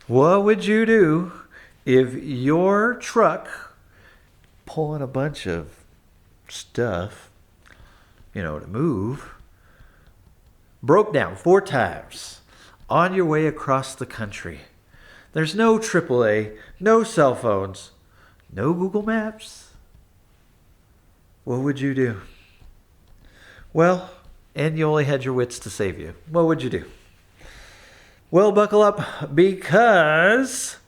What would you do if your truck pulling a bunch of stuff, to move, broke down 4 times on your way across the country? There's no AAA, no cell phones, no Google Maps. What would you do? Well, and you only had your wits to save you. What would you do? Well, buckle up because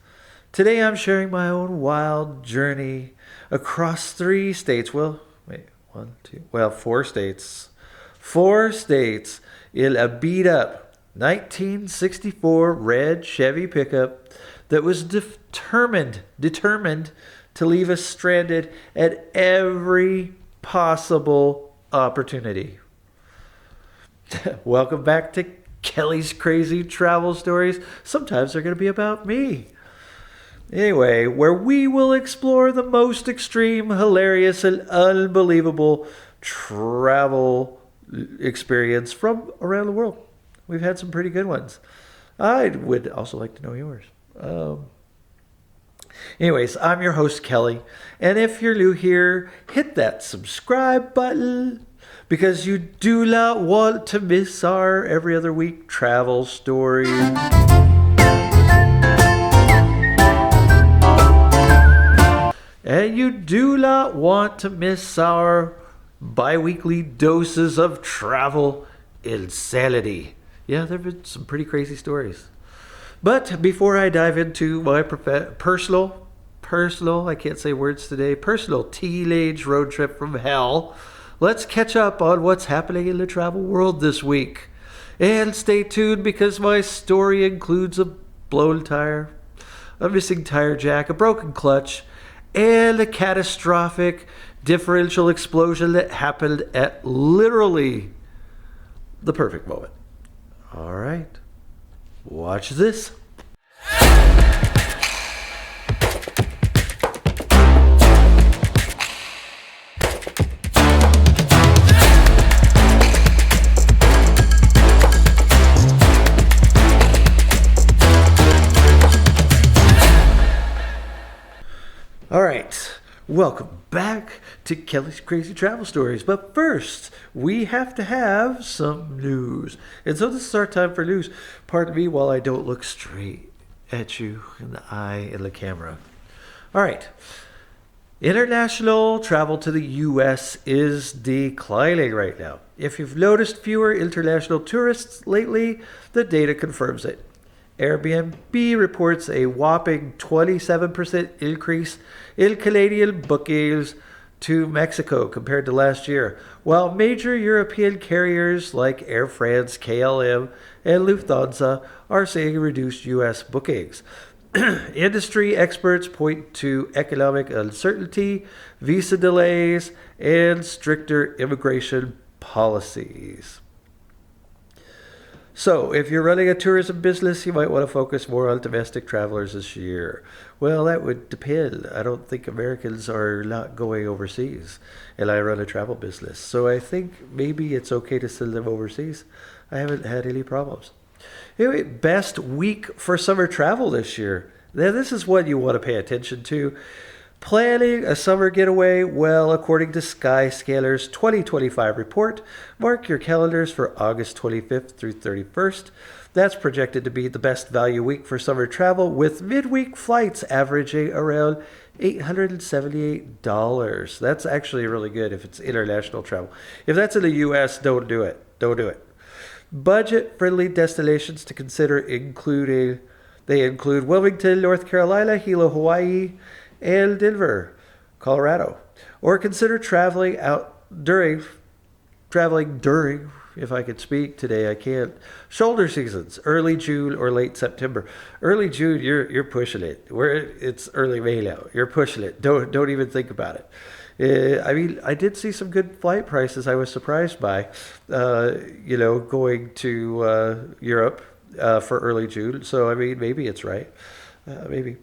today I'm sharing my own wild journey across 3 states. Well, wait, 4 states. 4 states in a beat up 1964 red Chevy pickup that was determined to leave us stranded at every possible opportunity. Welcome back to Kelly's Crazy Travel Stories. Sometimes they're going to be about me. Anyway, where we will explore the most extreme, hilarious, and unbelievable travel experience from around the world. We've had some pretty good ones. I would also like to know yours. Anyways, I'm your host, Kelly. And if you're new here, hit that subscribe button because you do not want to miss our every other week travel story. And you do not want to miss our bi-weekly doses of travel insanity. Yeah, there have been some pretty crazy stories. But before I dive into my personal, I can't say words today, personal teenage road trip from hell, let's catch up on what's happening in the travel world this week. And stay tuned because my story includes a blown tire, a missing tire jack, a broken clutch, and a catastrophic differential explosion that happened at literally the perfect moment. All right. Watch this. All right. Welcome back to Kelly's Crazy Travel Stories. But first, we have to have some news. And so this is our time for news. Pardon me while I don't look straight at you in the eye in the camera. All right. International travel to the U.S. is declining right now. If you've noticed fewer international tourists lately, the data confirms it. Airbnb reports a whopping 27% increase in Canadian bookings to Mexico compared to last year, while major European carriers like Air France, KLM, and Lufthansa are seeing reduced U.S. bookings. Industry experts point to economic uncertainty, visa delays, and stricter immigration policies. So, if you're running a tourism business, you might want to focus more on domestic travelers this year. Well, that would depend. I don't think Americans are not going overseas, and I run a travel business. So I think maybe it's okay to send them overseas. I haven't had any problems. Anyway, best week for summer travel this year. Now, this is what you want to pay attention to. Planning a summer getaway? Well, according to Skyscanner's 2025 report, mark your calendars for August 25th through 31st. That's projected to be the best value week for summer travel, with midweek flights averaging around $878. That's actually really good if it's international travel. If that's in the U.S., don't do it. Don't do it. Budget-friendly destinations to consider include Wilmington, North Carolina, Hilo, Hawaii, and Denver, Colorado. Or consider traveling during, if I could speak today, I can't, shoulder seasons, early June or late September. Early June, you're pushing it. It's early May now. You're pushing it. Don't even think about it. I did see some good flight prices I was surprised by, going to Europe for early June. So, maybe it's right. Maybe.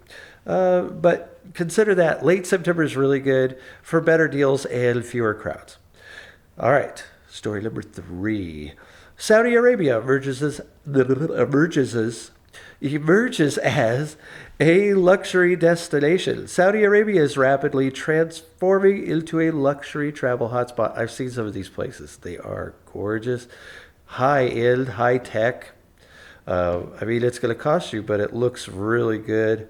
But consider that late September is really good for better deals and fewer crowds. All right, story number 3. Saudi Arabia emerges as emerges as a luxury destination. Saudi Arabia is rapidly transforming into a luxury travel hotspot. I've seen some of these places. They are gorgeous, high end, high tech. I mean, it's going to cost you, but it looks really good.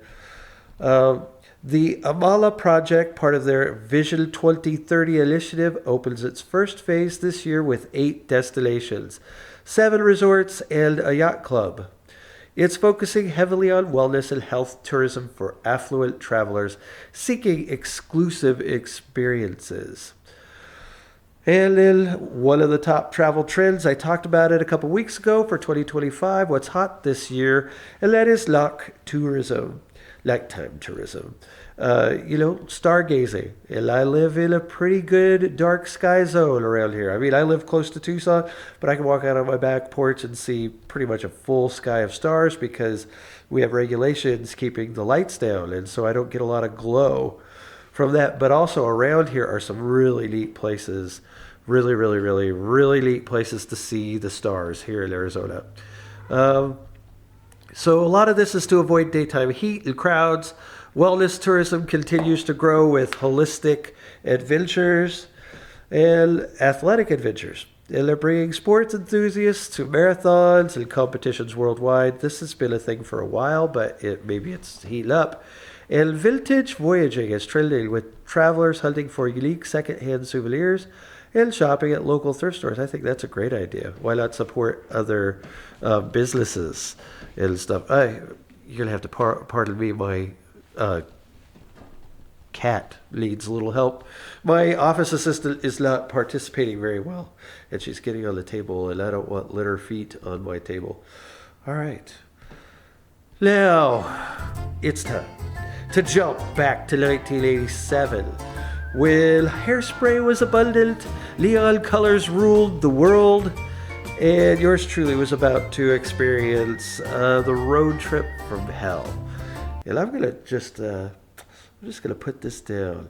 The Amala project, part of their Vision 2030 initiative, opens its first phase this year with 8 destinations, 7 resorts, and a yacht club. It's focusing heavily on wellness and health tourism for affluent travelers seeking exclusive experiences. And then one of the top travel trends, I talked about it a couple weeks ago for 2025, what's hot this year, and that is tourism, nighttime tourism. Stargazing. And I live in a pretty good dark sky zone around here. I mean, I live close to Tucson, but I can walk out on my back porch and see pretty much a full sky of stars because we have regulations keeping the lights down, and so I don't get a lot of glow from that. But also around here are some really neat places, really, really, really, really neat places to see the stars here in Arizona. So a lot of this is to avoid daytime heat and crowds. Wellness tourism continues to grow with holistic adventures and athletic adventures. And they're bringing sports enthusiasts to marathons and competitions worldwide. This has been a thing for a while, but maybe it's heating up. And vintage voyaging is trending with travelers hunting for unique secondhand souvenirs and shopping at local thrift stores. I think that's a great idea. Why not support other businesses and stuff? You're going to have to pardon me, my cat needs a little help. My office assistant is not participating very well, and she's getting on the table, and I don't want litter feet on my table. All right. Now, it's time to jump back to 1987. When hairspray was abundant, neon colors ruled the world, and yours truly was about to experience the road trip from hell. And I'm just gonna put this down.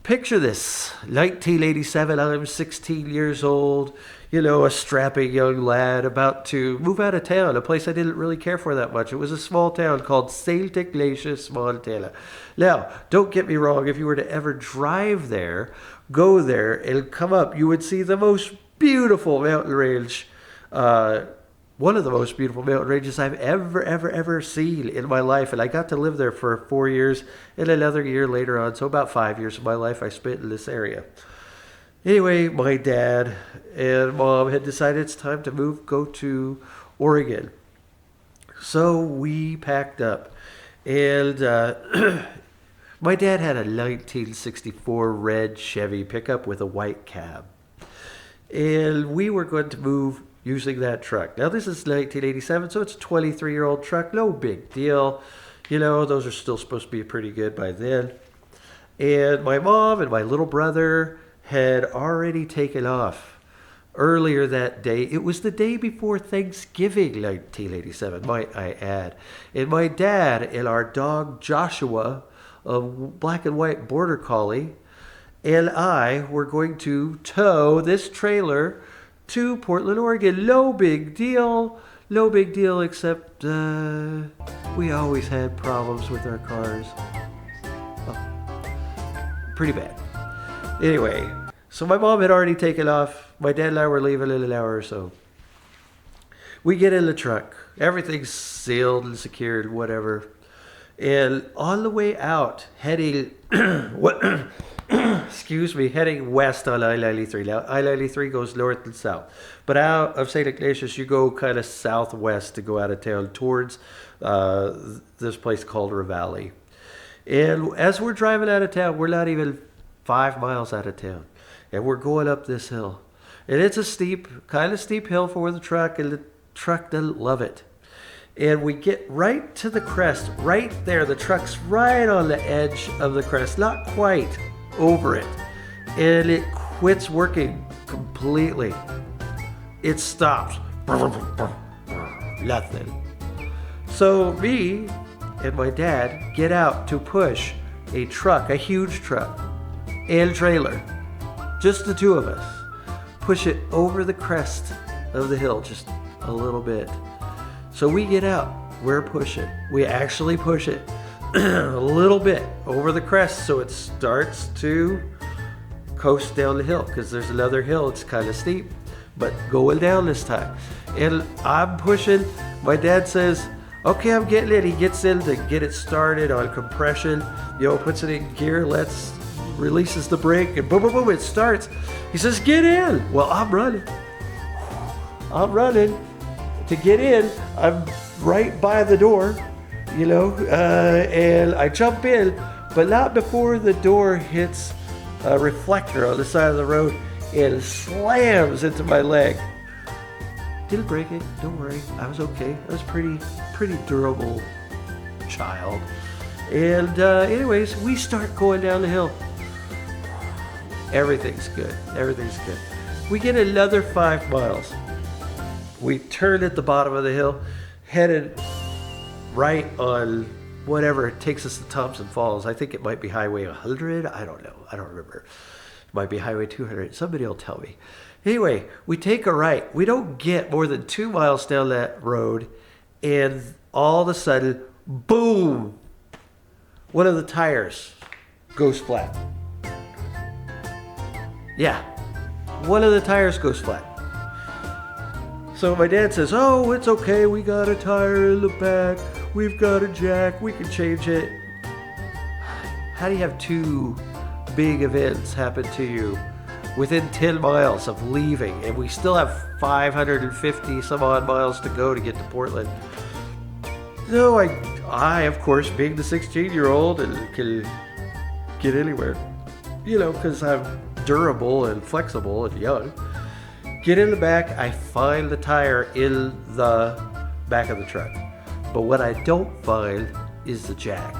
Picture this: 1987. I'm 16 years old. A strapping young lad about to move out of town, a place I didn't really care for that much. It was a small town called St. Ignatius, Montana. Now, don't get me wrong. If you were to ever drive there, go there, and come up, you would see the most beautiful mountain range. One of the most beautiful mountain ranges I've ever seen in my life. And I got to live there for 4 years and another year later on. So about 5 years of my life I spent in this area. Anyway, my dad and mom had decided it's time to go to Oregon. So we packed up. And my dad had a 1964 red Chevy pickup with a white cab. And we were going to move using that truck. Now, this is 1987, so it's a 23-year-old truck. No big deal. Those are still supposed to be pretty good by then. And my mom and my little brother had already taken off earlier that day. It was the day before Thanksgiving, 1987, might I add. And my dad and our dog Joshua, a black and white border collie, and I were going to tow this trailer to Portland, Oregon. No big deal, except we always had problems with our cars. Pretty bad. Anyway, so my mom had already taken off. My dad and I were leaving in an hour or so. We get in the truck. Everything's sealed and secured, whatever. And on the way out, heading heading west on I-93. Now, I-93 goes north and south. But out of St. Ignatius, you go kind of southwest to go out of town towards this place called Ravalli. And as we're driving out of town, we're not even 5 miles out of town. And we're going up this hill. And it's a kind of steep hill for the truck, and the truck doesn't love it. And we get right to the crest, right there. The truck's right on the edge of the crest, not quite over it. And it quits working completely. It stops. Nothing. So me and my dad get out to push a truck, a huge truck, and trailer. Just the two of us. Push it over the crest of the hill, just a little bit. So we get out, we're pushing. We actually push it a little bit over the crest so it starts to coast down the hill, because there's another hill. It's kind of steep, but going down this time. And I'm pushing. My dad says, okay, I'm getting it. He gets in to get it started on compression, puts it in gear, releases the brake, and boom, boom, boom, it starts. He says, get in. Well, I'm running to get in. I'm right by the door, and I jump in, but not before the door hits a reflector on the side of the road and slams into my leg. Didn't break it, don't worry, I was okay. I was pretty durable child. And anyways, we start going down the hill. Everything's good. We get another 5 miles. We turn at the bottom of the hill, headed right on whatever it takes us to Thompson Falls. I think it might be Highway 100. I don't know. I don't remember. It might be Highway 200. Somebody will tell me. Anyway, we take a right. We don't get more than 2 miles down that road, and all of a sudden, boom! One of the tires goes flat. Yeah, one of the tires goes flat. So my dad says, oh, it's okay. We got a tire in the back. We've got a jack. We can change it. How do you have 2 big events happen to you within 10 miles of leaving, and we still have 550 some odd miles to go to get to Portland? No, I of course, being the 16-year-old and can get anywhere, because I'm durable and flexible and young. Get in the back, I find the tire in the back of the truck. But what I don't find is the jack.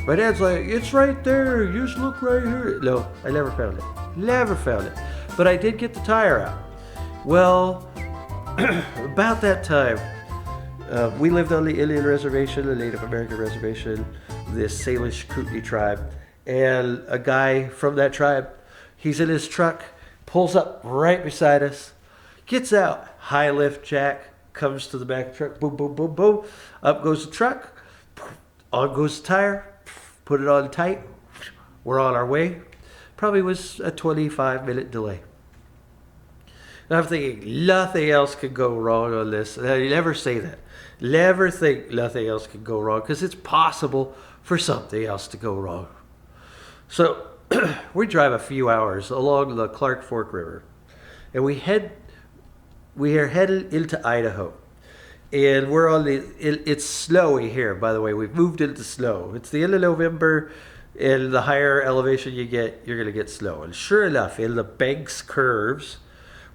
My dad's like, it's right there, you just look right here. No, I never found it. But I did get the tire out. Well, about that time, we lived on the Indian reservation, the Native American reservation, the Salish Kootenai tribe. And a guy from that tribe, he's in his truck, pulls up right beside us, gets out, high lift jack, comes to the back of the truck, boom, boom, boom, boom. Up goes the truck, on goes the tire, put it on tight. We're on our way. Probably was a 25-minute delay. And I'm thinking, nothing else could go wrong on this. And I never say that. Never think nothing else could go wrong, because it's possible for something else to go wrong. So we drive a few hours along the Clark Fork River, and we are headed into Idaho. And we're on it's snowy here, by the way. We've moved into snow. It's the end of November, and the higher elevation you get, you're going to get snow. And sure enough, in the Banks curves,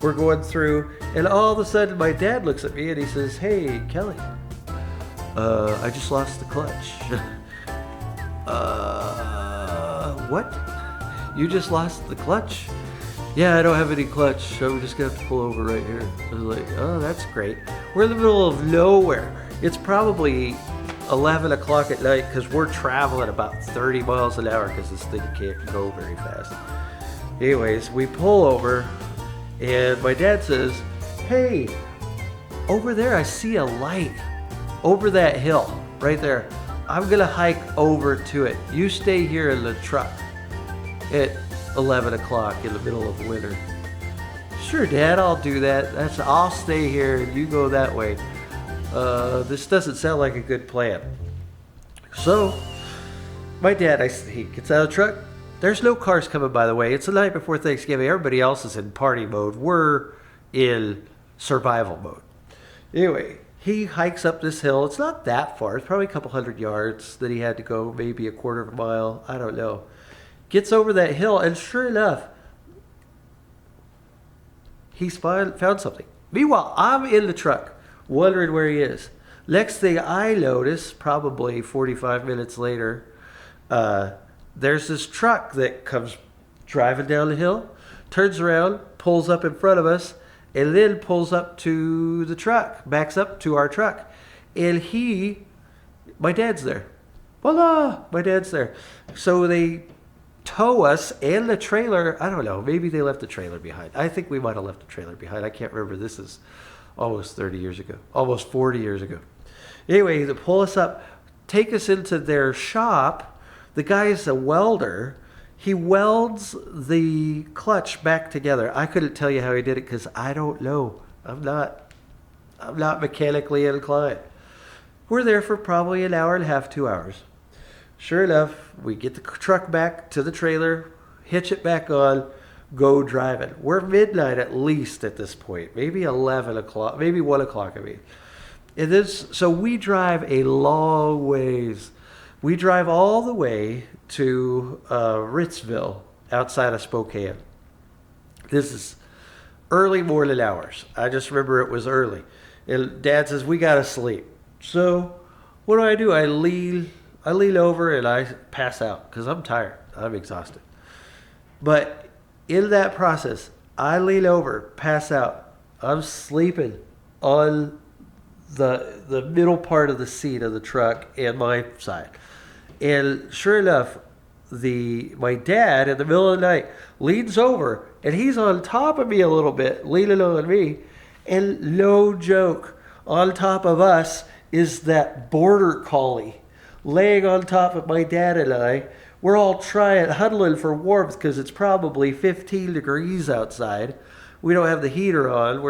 we're going through, and all of a sudden my dad looks at me and he says, hey, Kelly, I just lost the clutch. What? You just lost the clutch? Yeah, I don't have any clutch, so we're just going to have to pull over right here. I was like, oh, that's great. We're in the middle of nowhere. It's probably 11 o'clock at night, because we're traveling about 30 miles an hour because this thing can't go very fast. Anyways, we pull over, and my dad says, hey, over there I see a light over that hill right there. I'm going to hike over to it. You stay here in the truck at 11 o'clock in the middle of winter. Sure, Dad, I'll do that. I'll stay here and you go that way. This doesn't sound like a good plan. So, my dad, he gets out of the truck. There's no cars coming, by the way. It's the night before Thanksgiving. Everybody else is in party mode. We're in survival mode. Anyway, he hikes up this hill. It's not that far. It's probably a couple hundred yards that he had to go, maybe a quarter of a mile. I don't know. Gets over that hill, and sure enough, he's found something. Meanwhile, I'm in the truck, wondering where he is. Next thing I notice, probably 45 minutes later, there's this truck that comes driving down the hill, turns around, pulls up in front of us, and then pulls up to the truck, backs up to our truck. And my dad's there. Voila, my dad's there. So they tow us and the trailer. I don't know, maybe they left the trailer behind. I think we might have left the trailer behind. I can't remember. This is almost 30 years ago, almost 40 years ago. Anyway, they pull us up, take us into their shop. The guy is a welder. He welds the clutch back together. I couldn't tell you how he did it because I don't know. I'm not mechanically inclined. We're there for probably an hour and a half, 2 hours. Sure enough, we get the truck back to the trailer, hitch it back on, go driving. We're midnight at least at this point, maybe 11 o'clock, maybe 1 o'clock, I mean. And this, so we drive a long ways. We drive all the way to Ritzville outside of Spokane. This is early morning hours. I just remember it was early. And Dad says, we got to sleep. So what do? I lean over and I pass out because I'm tired. I'm exhausted. But in that process, I lean over, pass out. I'm sleeping on the middle part of the seat of the truck and my side. And sure enough, my dad in the middle of the night leans over and he's on top of me a little bit, leaning on me. And no joke, on top of us is that border collie laying on top of my dad and I. We're all huddling for warmth because it's probably 15 degrees outside. We don't have the heater on.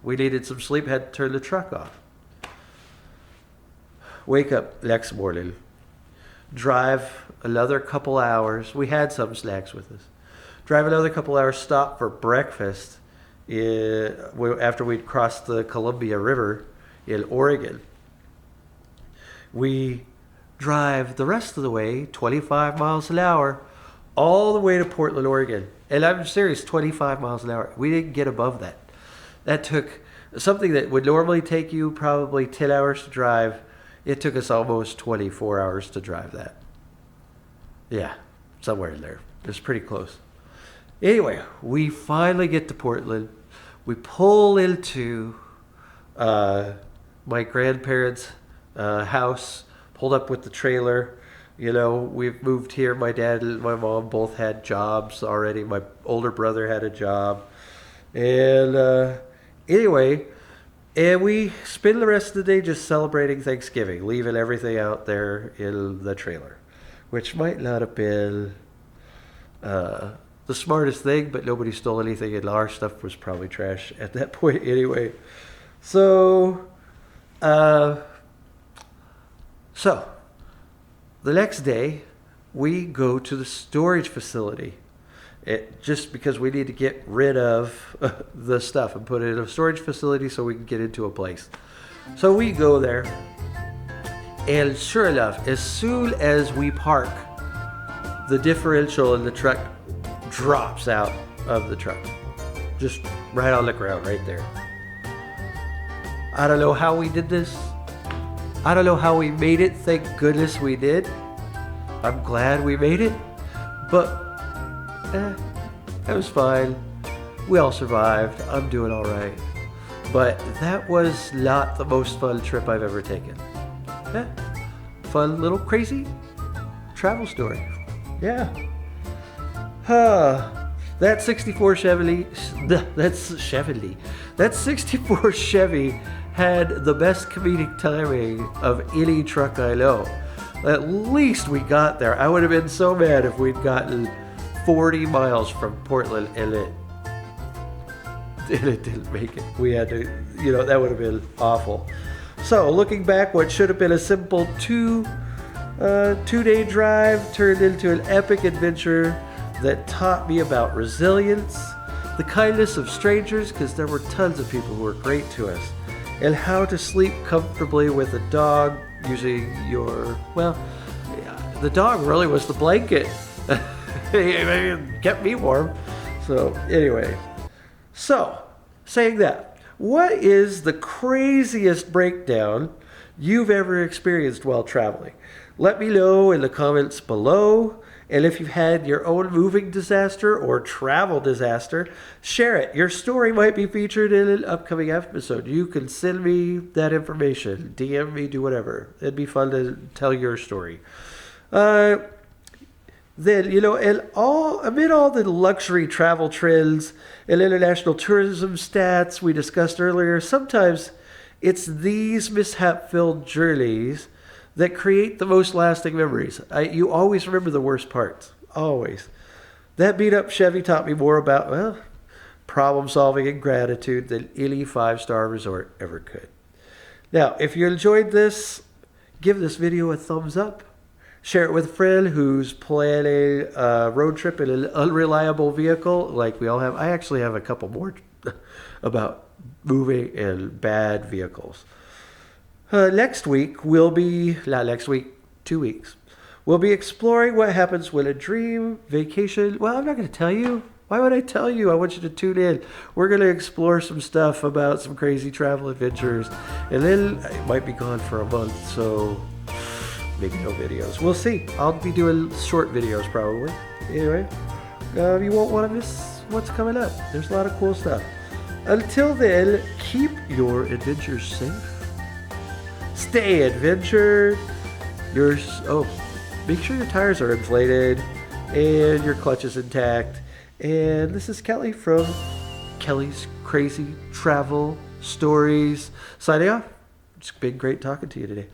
We needed some sleep, had to turn the truck off. Wake up next morning, drive another couple hours. We had some snacks with us. Drive another couple hours, stop for breakfast after we'd crossed the Columbia River in Oregon. We drive the rest of the way, 25 miles an hour, all the way to Portland, Oregon. And I'm serious, 25 miles an hour. We didn't get above that. That took something that would normally take you probably 10 hours to drive. It took us almost 24 hours to drive that. Yeah, somewhere in there. It was pretty close. Anyway, we finally get to Portland. We pull into my grandparents' house, pulled up with the trailer. You know, we've moved here. My dad and my mom both had jobs already. My older brother had a job. And anyway, and we spend the rest of the day just celebrating Thanksgiving, leaving everything out there in the trailer, which might not have been the smartest thing, but nobody stole anything, and our stuff was probably trash at that point anyway. So the next day, we go to the storage facility. Just because we need to get rid of the stuff and put it in a storage facility so we can get into a place. So we go there, and sure enough, as soon as we park, the differential in the truck drops out of the truck. Just right on the ground, right there. I don't know how we did this. I don't know how we made it. Thank goodness we did. I'm glad we made it. But that was fine. We all survived. I'm doing all right. But that was not the most fun trip I've ever taken. Fun little crazy travel story. Yeah. That 64 Chevy, that 64 Chevy had the best comedic timing of any truck I know. At least we got there. I would have been so mad if we'd gotten 40 miles from Portland and it didn't make it. We had to, that would have been awful. So looking back, what should have been a simple two-day drive turned into an epic adventure that taught me about resilience, the kindness of strangers, because there were tons of people who were great to us, and how to sleep comfortably with a dog using the dog really was the blanket. It kept me warm. So anyway, saying that, what is the craziest breakdown you've ever experienced while traveling? Let me know in the comments below. And if you've had your own moving disaster or travel disaster, share it. Your story might be featured in an upcoming episode. You can send me that information, DM me, do whatever. It'd be fun to tell your story. Then, and amid all the luxury travel trends and international tourism stats we discussed earlier, sometimes It's these mishap-filled journeys that create the most lasting memories. You always remember the worst parts. Always. That beat-up Chevy taught me more about, well, problem solving and gratitude than any five-star resort ever could. Now, if you enjoyed this, give this video a thumbs up. Share it with a friend who's planning a road trip in an unreliable vehicle like we all have. I actually have a couple more about moving in bad vehicles. Next week, not next week, 2 weeks. We'll be exploring what happens when a dream vacation, well, I'm not going to tell you. Why would I tell you? I want you to tune in. We're going to explore some stuff about some crazy travel adventures. And then I might be gone for a month, so maybe no videos. We'll see. I'll be doing short videos probably. Anyway, you won't want to miss what's coming up. There's a lot of cool stuff. Until then, keep your adventures safe. Stay adventured. Make sure your tires are inflated and your clutch is intact. And this is Kelly from Kelly's Crazy Travel Stories. Signing off. It's been great talking to you today.